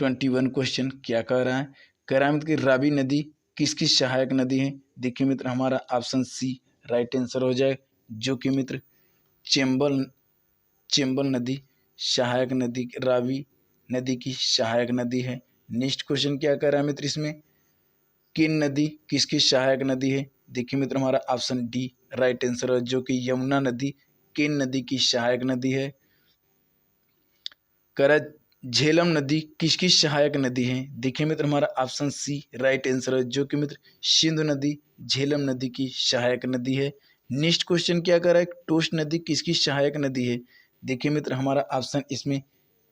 21 question क्या कह रहा है। कह रहा है मित्र कि रावी नदी किसकी सहायक नदी है। देखिए मित्र हमारा ऑप्शन सी राइट आंसर हो जाए, जो कि मित्र चेम्बल नदी सहायक नदी, रावी नदी की सहायक नदी है। नेक्स्ट क्वेश्चन क्या कह रहा है मित्र इसमें, किन नदी किसकी सहायक नदी है। देखिए मित्र हमारा ऑप्शन डी राइट आंसर है, जो कि यमुना नदी किन नदी की सहायक नदी है। कह रहा है झेलम नदी किसकी सहायक नदी है। देखिए मित्र हमारा ऑप्शन सी राइट आंसर है, जो कि मित्र सिंधु नदी झेलम नदी की सहायक नदी है। नेक्स्ट क्वेश्चन क्या कर रहा है, टोस्ट नदी किसकी सहायक नदी है। देखिए मित्र हमारा ऑप्शन इसमें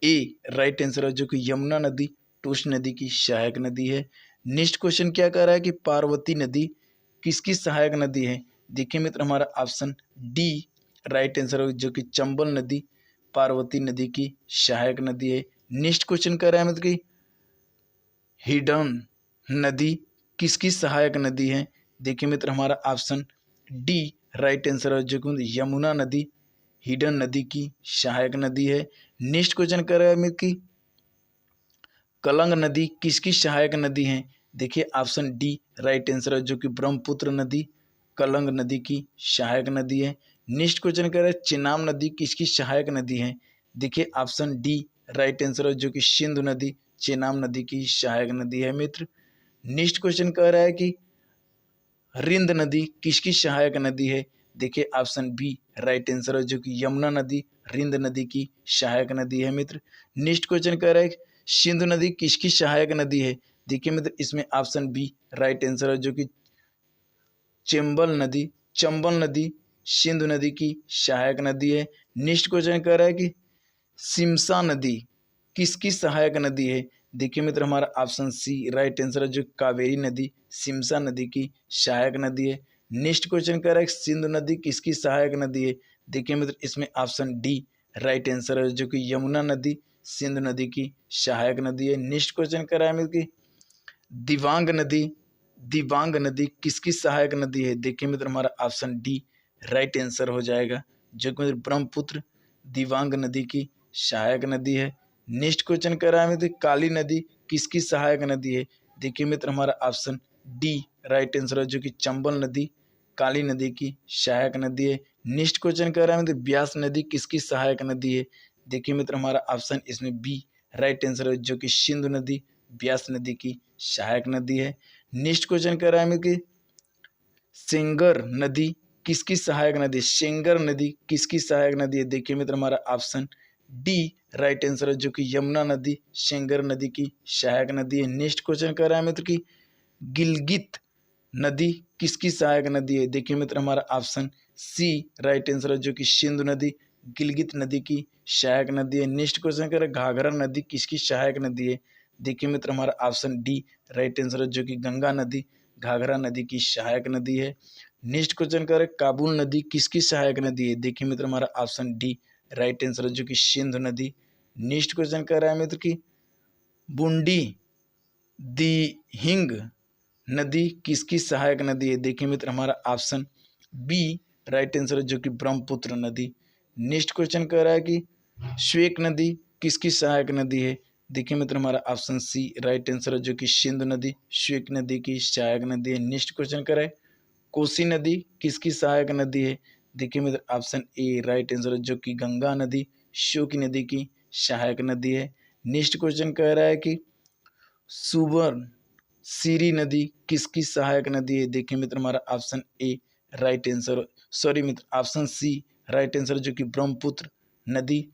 ए राइट आंसर है, जो कि यमुना नदी टोस्ट नदी की सहायक नदी है। नेक्स्ट क्वेश्चन क्या कह रहा है कि पार्वती नदी किसकी सहायक नदी है। देखिए मित्र हमारा ऑप्शन डी राइट आंसर है, जो कि चंबल नदी पार्वती नदी की सहायक नदी है। नेक्स्ट क्वेश्चन कह रहा है मतलब कि हिडन नदी किसकी सहायक नदी है। देखिए मित्र हमारा ऑप्शन डी राइट आंसर है, जो कि यमुना नदी हिडन नदी की सहायक नदी है। नेक्स्ट क्वेश्चन कह रहा है मित्र कि कलंग नदी किसकी सहायक नदी है। देखिए ऑप्शन डी राइट आंसर है, जो कि ब्रह्मपुत्र नदी कलंग नदी की सहायक नदी है। नेक्स्ट क्वेश्चन कह रहा है चेनाब नदी किसकी सहायक नदी है। देखिए ऑप्शन डी राइट आंसर है, जो कि सिंधु नदी चेनाब नदी की सहायक नदी है मित्र। नेक्स्ट क्वेश्चन कह रहा है कि रिंद नदी किसकी सहायक नदी है। देखिए ऑप्शन बी राइट आंसर है, जो कि यमुना नदी रिंद नदी की सहायक नदी है मित्र। नेक्स्ट क्वेश्चन कह रहा है सिंधु नदी किसकी सहायक नदी है। देखिए मित्र इसमें ऑप्शन बी राइट आंसर है, जो कि चंबल नदी सिंधु नदी की सहायक नदी है। नेक्स्ट क्वेश्चन कह रहा है कि सिमसा नदी किसकी सहायक नदी है। देखिए मित्र हमारा ऑप्शन सी राइट आंसर है, जो कावेरी नदी सिमसा नदी की सहायक नदी है। नेक्स्ट क्वेश्चन कह रहा है सिंधु नदी किसकी सहायक नदी है। देखिए मित्र इसमें ऑप्शन डी राइट आंसर है, जो कि यमुना नदी सिंधु नदी की सहायक नदी है। नेक्स्ट क्वेश्चन कह रहा है मित्र कि दिबांग नदी किसकी सहायक नदी है। देखिए मित्र हमारा ऑप्शन डी राइट आंसर हो जाएगा, जो कि ब्रह्मपुत्र दिबांग नदी की सहायक नदी है। नेक्स्ट क्वेश्चन कह रहा है मित्र काली नदी किसकी सहायक नदी है। देखिए मित्र हमारा ऑप्शन डी राइट आंसर है, जो कि चंबल नदी काली नदी की सहायक नदी है। नेक्स्ट क्वेश्चन कह रहा है मित्र ब्यास नदी किसकी सहायक नदी है। देखिए मित्र हमारा ऑप्शन इसमें बी राइट आंसर है, जो कि सिंधु नदी ब्यास नदी की सहायक नदी है। नेक्स्ट क्वेश्चन कह रहा है मित्र कि सेंगर नदी किसकी सहायक नदी है। सेंगर नदी किसकी सहायक नदी है। देखिए मित्र हमारा ऑप्शन डी राइट आंसर है, जो कि यमुना नदी सेंगर नदी की सहायक नदी है। नेक्स्ट क्वेश्चन कह रहा है मित्र कि गिलगित नदी किसकी सहायक नदी है। देखिए मित्र हमारा ऑप्शन सी राइट आंसर है, जो कि सिंधु नदी गिलगित नदी की सहायक नदी है। नेक्स्ट क्वेश्चन कह रहा है घाघरा नदी किसकी सहायक नदी है। देखिए मित्र हमारा ऑप्शन डी राइट आंसर है, जो कि गंगा नदी घाघरा नदी की सहायक नदी है। नेक्स्ट क्वेश्चन कह रहे काबुल नदी किसकी सहायक नदी है। देखिए मित्र हमारा ऑप्शन डी राइट आंसर है, जो कि सिंधु नदी। नेक्स्ट क्वेश्चन कह रहा है मित्र कि बूंदी दिहिंग नदी किसकी सहायक नदी है। देखिए मित्र हमारा ऑप्शन बी राइट आंसर है, जो कि ब्रह्मपुत्र नदी। नेक्स्ट क्वेश्चन कह रहा है कि श्वेक नदी किसकी सहायक नदी है। देखिए मित्र हमारा ऑप्शन सी राइट आंसर है, जो कि सिंधु नदी श्वेक नदी की सहायक नदी है। नेक्स्ट क्वेश्चन कह रहा है कोसी नदी किसकी सहायक नदी है। देखिए मित्र ऑप्शन ए राइट आंसर है, जो कि गंगा नदी श्योक नदी की सहायक नदी है। नेक्स्ट क्वेश्चन कह रहा है कि सुवर्ण सीरी नदी किसकी सहायक नदी है। देखिए मित्र हमारा ऑप्शन ए राइट आंसर मित्र ऑप्शन सी राइट आंसर, जो कि ब्रह्मपुत्र नदी।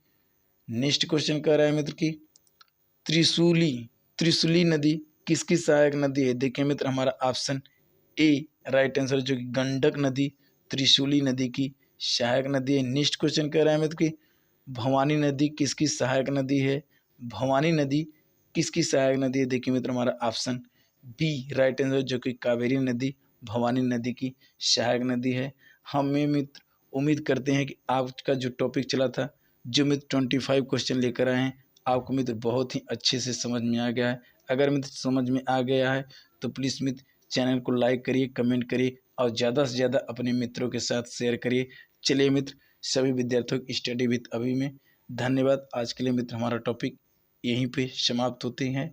नेक्स्ट क्वेश्चन कह रहा है मित्र कि त्रिशूली नदी किसकी सहायक नदी है। देखिए मित्र हमारा ऑप्शन ए राइट आंसर, जो कि गंडक नदी त्रिशूली नदी की सहायक नदी है। नेक्स्ट क्वेश्चन कह रहा है मित्र कि भवानी नदी किसकी सहायक नदी है। भवानी नदी किसकी सहायक नदी है। देखिए मित्र हमारा ऑप्शन बी राइट आंसर, जो कि कावेरी नदी भवानी नदी की सहायक नदी है। हमें मित्र उम्मीद करते हैं कि आज का जो टॉपिक चला था, जो मित्र 25 क्वेश्चन लेकर आए हैं, आपको मित्र बहुत ही अच्छे से समझ में आ गया है। अगर मित्र समझ में आ गया है तो प्लीज़ मित्र चैनल को लाइक करिए, कमेंट करिए और ज़्यादा से ज़्यादा अपने मित्रों के साथ शेयर करिए। चलिए मित्र, सभी विद्यार्थियों की स्टडी विद अभी में धन्यवाद। आज के लिए मित्र हमारा टॉपिक यहीं पे समाप्त होते हैं।